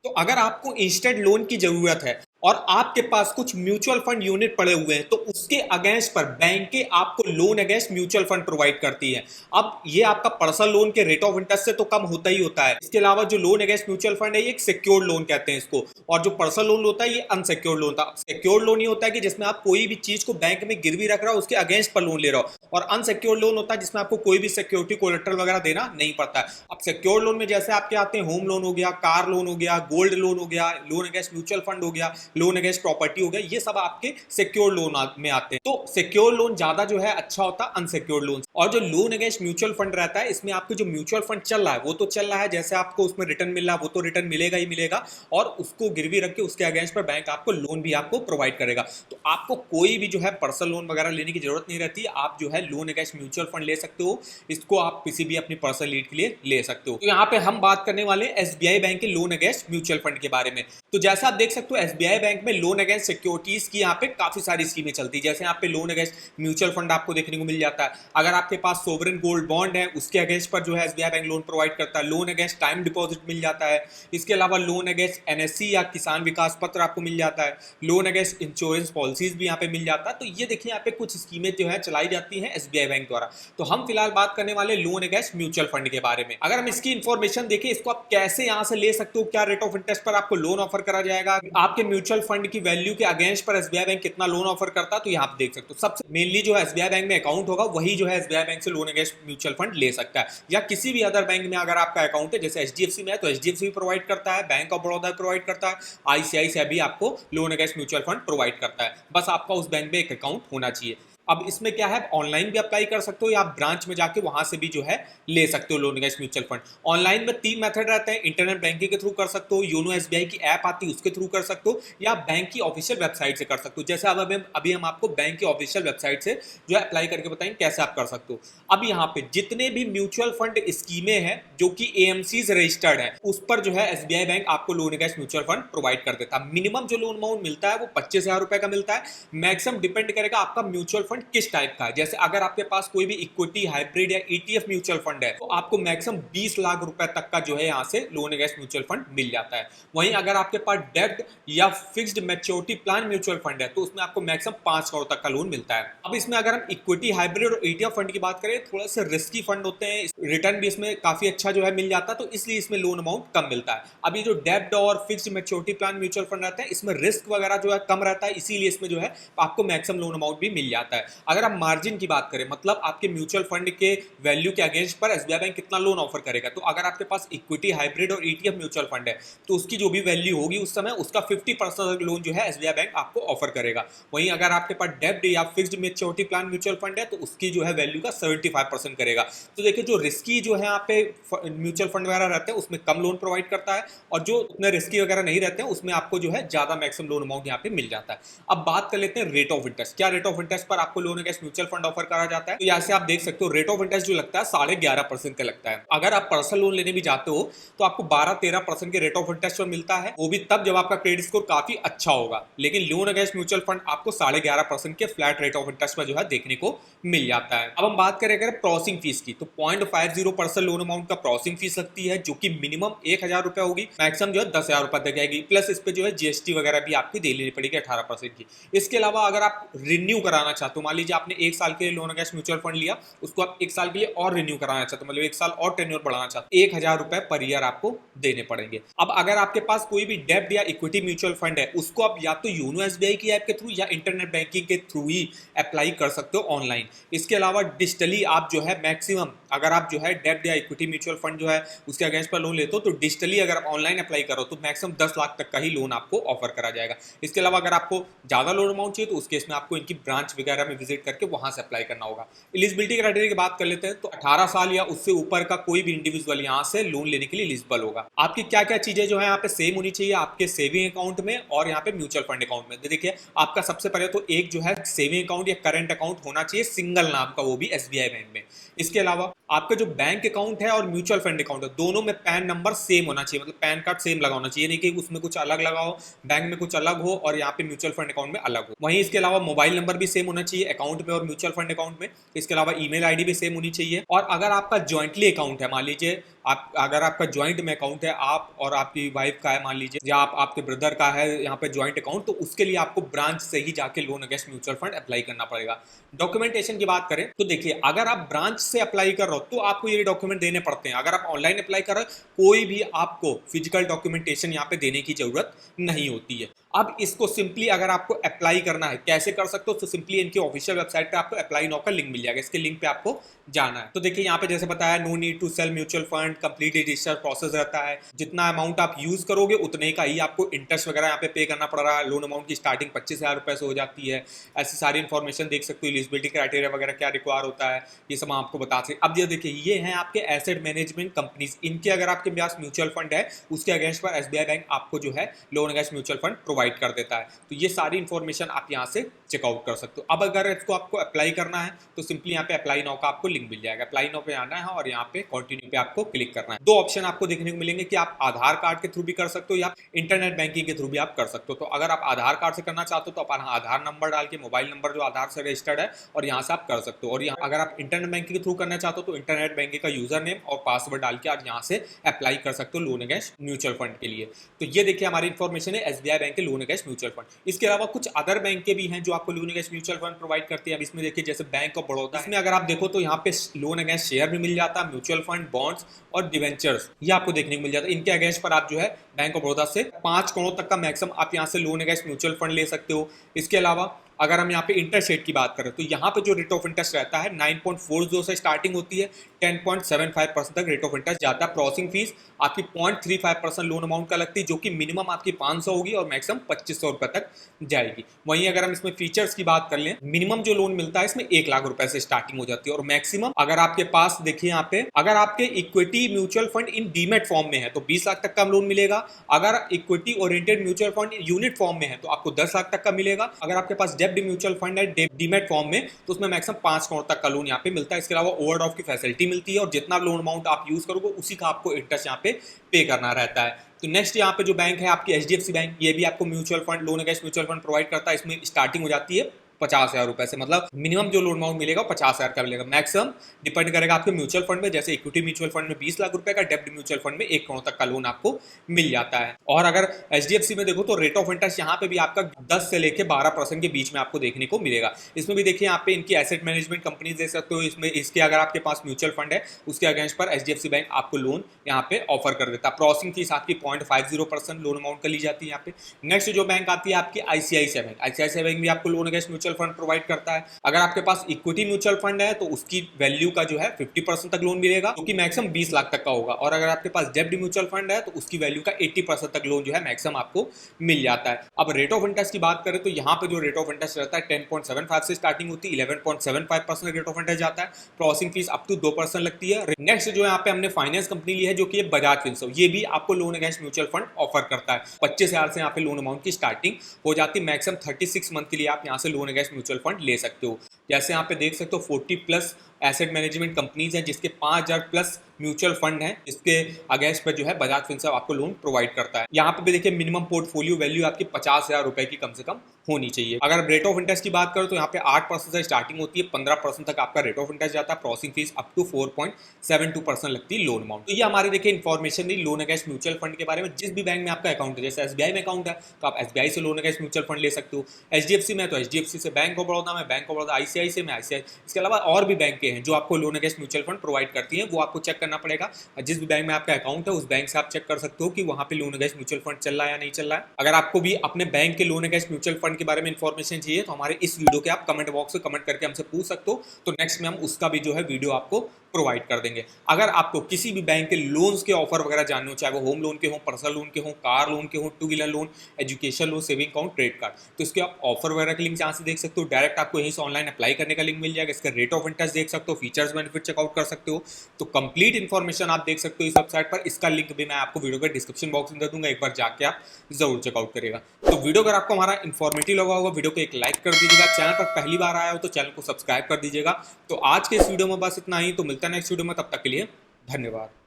तो अगर आपको इंस्टेंट लोन की जरूरत है और आपके पास कुछ म्यूचुअल फंड यूनिट पड़े हुए हैं तो उसके अगेंस्ट पर बैंकें आपको loan against mutual fund provide करती हैं। अब ये आपका पर्सनल लोन के रेट ऑफ इंटरेस्ट से तो कम होता ही होता है। इसके अलावा जो लोन अगेंस्ट म्यूचुअल फंड है ये एक सिक्योर्ड लोन कहते हैं इसको, और जो पर्सनल लोन होता है ये अनसिक्योर्ड लोन था। सिक्योर्ड लोन ये होता है कि जिसमें आप कोई भी चीज को बैंक में गिरवी रख रहा हो उसके अगेंस्ट पर लोन ले रहा हो, और अनसिक्योर्ड लोन होता है जिसमें आपको कोई भी सिक्योरिटी कोलेटरल वगैरह देना नहीं पड़ता है। अब सिक्योर्ड लोन में जैसे आपके आते हैं होम लोन हो गया, कार लोन हो गया, गोल्ड लोन हो गया, लोन अगेंस्ट म्यूचुअल फंड हो गया, लोन अगेंस्ट प्रॉपर्टी हो गया, ये सब आपके सिक्योर लोन में आते हैं। तो सिक्योर लोन ज्यादा जो है अच्छा होता है अनसिक्योर्ड लोन। और जो लोन अगेंस्ट म्यूचुअल फंड रहता है इसमें आपके जो म्यूचुअल फंड चल रहा है वो तो चल रहा है, जैसे आपको उसमें रिटर्न मिल रहा है वो तो रिटर्न मिलेगा ही मिलेगा, और उसको गिरवी रख के उसके अगेंस्ट पर बैंक आपको लोन भी आपको प्रोवाइड करेगा। तो आपको कोई भी जो है पर्सनल लोन वगैरह लेने की जरूरत नहीं रहती, आप जो है लोन अगेंस्ट म्यूचुअल फंड ले सकते हो। इसको आप किसी भी अपनी पर्सनल नीड के लिए ले सकते हो। तो यहाँ पे हम बात करने वाले एसबीआई बैंक के लोन अगेंस्ट म्यूचुअल फंड के बारे में। तो जैसा आप देख सकते हो एसबीआई बैंक में लोन अगेंस्ट सिक्योरिटीज की यहाँ पे काफी सारी स्कीमें चलती है। जैसे यहाँ पे लोन अगेंस्ट म्यूचुअल फंड आपको देखने को मिल जाता है। अगर आपके पास सोवरेन गोल्ड बॉन्ड है उसके अगेंस्ट पर जो है एसबीआई बैंक लोन प्रोवाइड करता है। लोन अगेंस्ट टाइम डिपॉजिट मिल जाता है। इसके अलावा लोन अगेंस्ट एनएससी या किसान विकास पत्र आपको मिल जाता है। लोन अगेंस्ट इंश्योरेंस पॉलिसीज भी यहाँ पे मिल जाता है। तो ये देखिए यहाँ पे कुछ स्कीमें जो है चलाई जाती है एसबीआई बैंक द्वारा। तो हम फिलहाल बात करने वाले लोन अगेंस्ट म्यूचुअल फंड के बारे में। अगर हम इसकी इंफॉर्मेशन देखें, इसको आप कैसे यहाँ से ले सकते हो, क्या रेट ऑफ इंटरेस्ट पर आपको लोन ऑफर करा जाएगा, आपके म्यूचुअल फंड की वैल्यू के अगेंस्ट पर एसबीआई बैंक कितना लोन ऑफर करता है, तो यहाँ आप देख सकते हो। सबसे मेनली जो है एसबीआई बैंक में अकाउंट होगा वही जो है एसबीआई बैंक से लोन अगेंस्ट म्यूचुअल फंड ले सकता है, या किसी भी अदर बैंक में अगर आपका अकाउंट है, जैसे एचडीएफसी में है तो एचडीएफसी भी प्रोवाइड करता है, बैंक ऑफ बड़ौदा प्रोवाइड करता है, आईसीआईसीआई भी आपको loan against mutual fund provide करता है। बस आपका उस बैंक में एक अकाउंट होना चाहिए। अब इसमें क्या है, ऑनलाइन भी अप्लाई कर सकते हो या आप ब्रांच में जाके वहां से भी जो है ले सकते हो loan against mutual fund. Online में 3 मेथड रहते हैं, इंटरनेट बैंकिंग के थ्रू कर सकते हो, योनो एसबीआई की ऐप आती है उसके थ्रू कर सकते हो, या बैंक की ऑफिशियल वेबसाइट से कर सकते हो। जैसे अब अभी हम आपको बैंक की ऑफिशियल वेबसाइट से जो है अप्लाई करके बताएंगे कैसे आप कर सकते हो। अब यहाँ पे जितने भी म्यूचुअल फंड स्कीमें हैं जो कि एएमसीज रजिस्टर्ड है उस पर जो है एसबीआई बैंक आपको loan against mutual fund provide कर देता है। मिनिमम जो लोन अमाउंट मिलता है वो 25,000 रुपए का मिलता है। मैक्सिमम डिपेंड करेगा आपका म्यूचुअल फंड किस टाइप का है। जैसे अगर आपके पास कोई भी इक्विटी हाइब्रिड या ईटीएफ म्यूचुअल फंड है तो आपको मैक्सिमम 20 लाख रुपए तक का जो है यहाँ से लोन अगेंस्ट म्यूचुअल फंड मिल जाता है। वहीं अगर आपके पास डेब्ट या fixed maturity plan mutual fund है तो उसमें आपको मैक्सिमम 5 करोड़ तक का लोन मिलता है। अब इसमें अगर हम इक्विटी हाइब्रिड और ईटीएफ फंड की बात करें, थोड़ा सा रिस्की फंड होते हैं, रिटर्न भी इसमें काफी अच्छा जो है मिल जाता है, तो इसलिए इसमें लोन अमाउंट कम मिलता है। अब ये जो डेब्ट और fixed maturity plan mutual fund रहता है इसमें रिस्क वगैरह जो है कम रहता है, इसीलिए इसमें जो है आपको मैक्सिमम लोन अमाउंट भी मिल जाता है। अगर आप मार्जिन की बात करें, मतलब आपके म्यूचुअल फंड के वैल्यू के अगेंस्ट पर एसबीआई बैंक कितना लोन ऑफर करेगा, तो अगर आपके पास इक्विटी हाइब्रिड और ईटीएफ म्यूचुअल फंड है तो उसकी जो भी वैल्यू होगी उस समय उसका 50% लोन जो है एसबीआई बैंक आपको ऑफर करेगा। वहीं अगर आपके पास डेब्ट या fixed maturity plan mutual fund है तो उसकी जो है वैल्यू का 75% करेगा। तो देखिए जो रिस्की जो है यहाँ पे म्यूचुअल फंड वगैरह रहते हैं उसमें कम लोन प्रोवाइड करता है, और जो उतने रिस्की वगैरह नहीं रहते हैं उसमें आपको जो है ज्यादा मैक्सिमम लोन अमाउंट यहाँ पे मिल जाता है। अब बात कर लेते हैं रेट ऑफ इंटरेस्ट। क्या रेट ऑफ इंटरेस्ट पर आपको loan against mutual fund offer करा जाता है, तो यहाँ से आप देख सकते हो रेट ऑफ इंटरेस्ट जो लगता है 11.5% का लगता है। अगर आप पर्सनल लोन लेने भी जाते हो तो आपको 12-13% के रेट ऑफ इंटरेस्ट पर मिलता है, वो भी तब जब आपका क्रेडिट स्कोर काफी अच्छा होगा। लेकिन लोन अगेंस्ट म्यूचुअल फंड आपको 11.5% के फ्लैट रेट ऑफ इंटरेस्ट पर जो है देखने को मिल जाता है। अब हम बात करें अगर प्रोसेसिंग फीस की, तो 0.50% लोन अमाउंट का प्रोसेसिंग फीस लगती है जो कि मिनिमम 1,000 रुपए होगी, मैक्सिमम जो है 10,000 रुपए तक जाएगी। प्लस इस पे जो है जीएसटी वगैरह भी आपकी दे लेनी पड़ेगी 18% की। इसके अलावा अगर आप रिन्यू कराना चाहते हो, मान लीजिए आपने 1 साल के लिए लोन अगेंस्ट म्यूचुअल फंड लिया, उसको आप 1 साल के लिए और रिन्यू कराना चाहते हो, मतलब 1 साल और टेन्योर बढ़ाना चाहते हो, 1,000 रुपए पर ईयर आपको देने पड़ेंगे। अब अगर आपके पास कोई भी डेब्ट या इक्विटी म्यूचुअल फंड है उसको आप या तो योनो एसबीआई की ऐप के थ्रू या इंटरनेट बैंकिंग के थ्रू ही अप्लाई कर सकते हो ऑनलाइन। इसके अलावा डिजिटली आप जो है मैक्सिमम अगर आप जो है डेब्ट या इक्विटी म्यूचुअल फंड जो है उसके अगेंस्ट पर लोन लेते हो तो डिजिटली अगर आप ऑनलाइन अप्लाई करो तो मैक्सिमम 10 लाख तक का ही लोन आपको ऑफर करा जाएगा। इसके अलावा अगर आपको ज्यादा लोन अमाउंट चाहिए तो उस केस में आपको इनकी ब्रांच वगैरह में विजिट करके वहां से अप्लाई करना होगा। एलिजिबिलिटी क्राइटेरिया की बात कर लेते हैं तो 18 साल या उससे ऊपर का कोई भी इंडिविजुअल यहाँ से लोन लेने के लिए एलिजिबल होगा। आपकी क्या क्या चीजें जो है यहाँ पे सेम होनी चाहिए आपके सेविंग अकाउंट में और यहाँ पे म्यूचुअल फंड अकाउंट में। देखिए आपका सबसे पहले तो एक जो है सेविंग अकाउंट या करंट अकाउंट होना चाहिए सिंगल नाम का, वो भी एसबीआई बैंक में। इसके अलावा आपका जो बैंक अकाउंट है और म्यूचुअल फंड अकाउंट है दोनों में पैन नंबर सेम होना चाहिए, मतलब पैन कार्ड सेम लगा होना चाहिए, नहीं कि उसमें कुछ अलग लगा हो, बैंक में कुछ अलग हो और यहाँ पे म्यूचुअल फंड अकाउंट में अलग हो। वहीं इसके अलावा मोबाइल नंबर भी सेम होना चाहिए चाहिए अकाउंट में और म्यूचुअल फंड अकाउंट में। इसके अलावा ईमेल आईडी भी सेम होनी चाहिए। और अगर आपका ज्वाइंटली अकाउंट है, मान लीजिए अगर आपका ज्वाइंट में अकाउंट है, आप और आपकी वाइफ का है मान लीजिए, या आपके ब्रदर का है यहाँ पे ज्वाइंट अकाउंट, तो उसके लिए आपको ब्रांच से ही जाके loan against mutual fund apply करना पड़ेगा। डॉक्यूमेंटेशन की बात करें तो देखिए, अगर आप ब्रांच से अप्लाई कर रहे हो तो आपको ये डॉक्यूमेंट देने पड़ते हैं। अगर आप ऑनलाइन अप्लाई कर रहे हो कोई भी आपको फिजिकल डॉक्यूमेंटेशन यहाँ पे देने की जरूरत नहीं होती है। अब इसको सिंपली अगर आपको अप्लाई करना है, कैसे कर सकते हो, तो सिंपली इनकी ऑफिशियल वेबसाइट पे आपको अप्लाई नाउ का लिंक मिल जाएगा। इसके लिंक पे आपको जाना है। तो देखिए यहाँ पे जैसे बताया, no need to sell mutual fund, completely register process रहता है। जितना अमाउंट आप यूज करोगे उतने का ही आपको इंटरेस्ट वगैरह यहाँ पे पे करना पड़ रहा है। लोन अमाउंट की स्टार्टिंग 25,000 रुपए से हो जाती है। ऐसी सारी इन्फॉर्मेशन देख सकते हो, एलिजिबिलिटी क्राइटेरिया वगैरह क्या रिक्वायर होता है, ये सब हम आपको बता सकते। अब ये देखिए, ये हैं आपके एसेट मैनेजमेंट कंपनीज। इनके अगर आपके पास म्यूचुअल फंड है, उसके अगेंस्ट पर एसबीआई बैंक आपको जो है loan against mutual fund provide कर देता है। तो ये सारी इन्फॉर्मेशन आप यहाँ से चेकआउट कर सकते हो। अब अगर इसको आपको अप्लाई करना है तो सिंपली यहाँ पे अप्लाई नाउ का आपको लिंक मिल जाएगा। अप्लाई नाउ पे आना है और यहाँ पे कंटिन्यू पे आपको क्लिक करना है। दो ऑप्शन आपको देखने को मिलेंगे कि आप आधार कार्ड के थ्रू भी कर सकते हो या इंटरनेट बैंकिंग के थ्रू भी आप कर सकते हो। तो अगर आप आधार कार्ड से करना चाहते हो तो आप आधार नंबर डाल के, मोबाइल नंबर जो आधार से रजिस्टर्ड है, और यहाँ से आप कर सकते हो। और यहाँ अगर आप इंटरनेट बैंकिंग के थ्रू करना चाहते हो तो इंटरनेट बैंकिंग का यूजर नेम और पासवर्ड डाल के आप यहाँ से अप्लाई कर सकते हो लोन अगेंस्ट म्यूचुअल फंड के लिए। तो ये देखिए हमारी इन्फॉर्मेशन है एसबीआई बैंक के लोन अगेंस्ट म्यूचुअल फंड। इसके अलावा कुछ अदर बैंक के भी हैं जो आपको loan against mutual fund provide करती है। अब इसमें देखिए, जैसे बैंक ऑफ बड़ौदा, इसमें अगर आप देखो तो यहाँ पे लोन अगेंस्ट शेयर भी मिल जाता है, म्यूचुअल फंड, बॉन्ड्स और डिवेंचर्स, ये आपको देखने को मिल जाता है। इनके अगेंस्ट पर आप जो है बैंक ऑफ बड़ौदा से 5 करोड़ तक का मैक्सिमम आप यहाँ से लोन अगेंस्ट म्यूचुअल फंड ले सकते हो। इसके अलावा अगर हम यहाँ पे इंटरेस्ट रेट की बात करें तो यहाँ पे जो रेट ऑफ इंटरेस्ट रहता है 9.40 से स्टार्टिंग होती है, 10.75% तक रेट ऑफ इंटरेस्ट जाता है। प्रोसेसिंग फीस आपकी 0.35% लोन अमाउंट का लगती है, जो कि मिनिमम आपकी 500 होगी और मैक्सिमम 2500 रुपए तक जाएगी। वहीं अगर हम इसमें फीचर्स की बात कर लें, मिनिमम जो लोन मिलता है इसमें 1 लाख रुपए से स्टार्टिंग हो जाती है, और मैक्सिमम अगर आपके पास देखिए यहाँ पे, अगर आपके equity mutual fund in demat form में है तो 20 लाख तक का लोन मिलेगा। अगर equity oriented mutual fund unit form में है तो आपको 10 लाख तक का मिलेगा। अगर आपके पास डेब्ट म्यूचुअल फंड है डीमेट फॉर्म में तो उसमें मैक्सिमम 5 करोड़ तक का लोन यहाँ पे मिलता है। इसके अलावा ओवरड्राफ्ट की फैसिलिटी मिलती है, और जितना लोन अमाउंट आप यूज करोगे उसी का आपको इंटरेस्ट यहाँ पे करना रहता है। तो नेक्स्ट यहाँ पे जो बैंक है आपकी एचडीएफसी बैंक, ये भी आपको mutual fund, loan against mutual fund provide करता है। इसमें स्टार्टिंग हो जाती है 50,000 रुपए से, मतलब मिनिमम जो लोन अमाउंट मिलेगा 50,000 का मिलेगा। मैक्सिमम डिपेंड करेगा आपके म्यूचुअल फंड में, जैसे इक्विटी म्यूचुअल फंड में 20 लाख रुपए का, डेब्ट म्यूचुअल फंड में 1 करोड़ तक का लोन आपको मिल जाता है। और अगर एचडीएफसी में देखो तो रेट ऑफ इंटरेस्ट यहाँ पे भी आपका 10 से लेकर 12% के बीच में आपको देखने को मिलेगा। इसमें भी देखिए यहाँ पे इनकी एसेट मैनेजमेंट कंपनी देख सकते हो। इसमें इसके अगर आपके पास म्यूचुअल फंड है उसके अगेंस्ट पर एचडीएफसी बैंक आपको लोन यहाँ पे ऑफर कर देता है। प्रोसेसिंग फीस आपकी 0.50% लोन अमाउंट का ली जाती है यहाँ पे। नेक्स्ट जो बैंक आती है आपकी आईसीआईसीआई बैंक। आईसीआईसीआई बैंक भी आपको loan against mutual fund provide करता है। अगर आपके पास इक्विटी म्यूचुअल फंड है तो उसकी वैल्यू का जो है 50% तक लोन मिलेगा, जो कि मैक्सिमम 20 लाख तक का होगा। और अगर आपके पास डेब्ट म्यूचुअल फंड है तो उसकी वैल्यू का 80% तक लोन जो है मैक्सिमम आपको मिल जाता है। अब रेट ऑफ इंटरेस्ट की बात करें तो यहाँ पे जो रेट ऑफ इंटरेस्ट रहता है 10.75 से स्टार्टिंग होती है, 11.75% रेट ऑफ इंटरेस्ट जाता है। प्रोसेसिंग फीस अप टू 2% लगती है। नेक्स्ट जो यहाँ पे हमने फाइनेंस कंपनी ली है जो कि बजाज फिनसर्व, ये भी आपको loan against mutual fund offer करता है। 25,000 से यहाँ पे लोन अमाउंट की स्टार्टिंग हो जाती है। मैक्सिमम 36 मंथ के लिए आप यहाँ से लोन अगेंस्ट म्यूचुअल फंड ले सकते हो। जैसे यहाँ पे देख सकते हो 40+ एसेट मैनेजमेंट कंपनीज हैं जिसके 5,000+ म्यूचुअल फंड है, इसके अगेंस्ट पर जो है बजाज फिनसर्व आपको लोन प्रोवाइड करता है। यहाँ पे भी देखिए मिनिमम पोर्टफोलियो वैल्यू आपकी 50,000 रुपए की कम से कम होनी चाहिए। अगर रेट ऑफ इंटरेस्ट की बात करो तो यहाँ पे 8% से स्टार्टिंग होती है, 15% तक आपका रेट ऑफ इंटरेस्ट जाता है। प्रोसेसिंग फीस अप टू 4.72% लगती है लोन अमाउंट। तो ये हमारी देखिए इन्फॉर्मेशन दी लोन अगेंस्ट म्यूचुअल फंड के बारे में। जिस भी बैंक में आपका अकाउंट है, जैसे एसबीआई में अकाउंट है तो आप एसबीआई से लोन अगेंस्ट म्यूचुअल फंड ले सकते हो। एचडीएफसी में तो एचडीएफसी से, बैंक ऑफ बड़ौदा में बैंक ऑफ बड़ौदा, आईसीआईसीआई में आईसीआई। इसके अलावा और भी बैंक हैं जो आपको loan against mutual fund provide करती हैं, वो आपको चेक करना पड़ेगा। जिस भी बैंक में आपका अकाउंट है उस बैंक से आप चेक कर सकते हो कि वहां पे लोन अगेंस्ट म्यूचुअल फंड चल रहा है या नहीं चल रहा है। अगर आपको भी अपने बैंक के लोन अगेंस्ट म्यूचुअल फंड के बारे में इंफॉर्मेशन चाहिए तो हमारे इस वीडियो के आप कमेंट बॉक्स में कमेंट करके हमसे पूछ सकते हो, तो नेक्स्ट में हम उसका भी जो है वीडियो आपको प्रोवाइड कर देंगे। अगर आपको किसी भी बैंक के लोन्स के ऑफर वगैरह जानने हो, चाहे वो होम लोन के हो, पर्सनल लोन के हो, कार लोन के हो, 2 wheeler loan, education loan, saving account, credit card, तो इसके आप ऑफर वगैरह के लिंक यहाँ से देख सकते हो। डायरेक्ट आपको यहीं से ऑनलाइन अप्लाई करने का लिंक मिल जाएगा। इसका रेट ऑफ इंटरेस्ट देख सकते हो, फीचर्स बेनिफिट चेकआउट कर सकते हो। तो कंप्लीट इन्फॉर्मेशन आप देख सकते हो इस वेबसाइट पर। इसका लिंक भी मैं आपको वीडियो के डिस्क्रिप्शन बॉक्स में दे दूंगा, एक बार जाके आप जरूर चेकआउट करेगा। तो वीडियो अगर आपको हमारा इन्फॉर्मेटिव लगा होगा, वीडियो को एक लाइक कर दीजिएगा। चैनल पर पहली बार आया हो तो चैनल को सब्सक्राइब कर दीजिएगा। तो आज के इस वीडियो में बस इतना ही, तो मिलता है नेक्स्ट वीडियो में, तब तक के लिए धन्यवाद।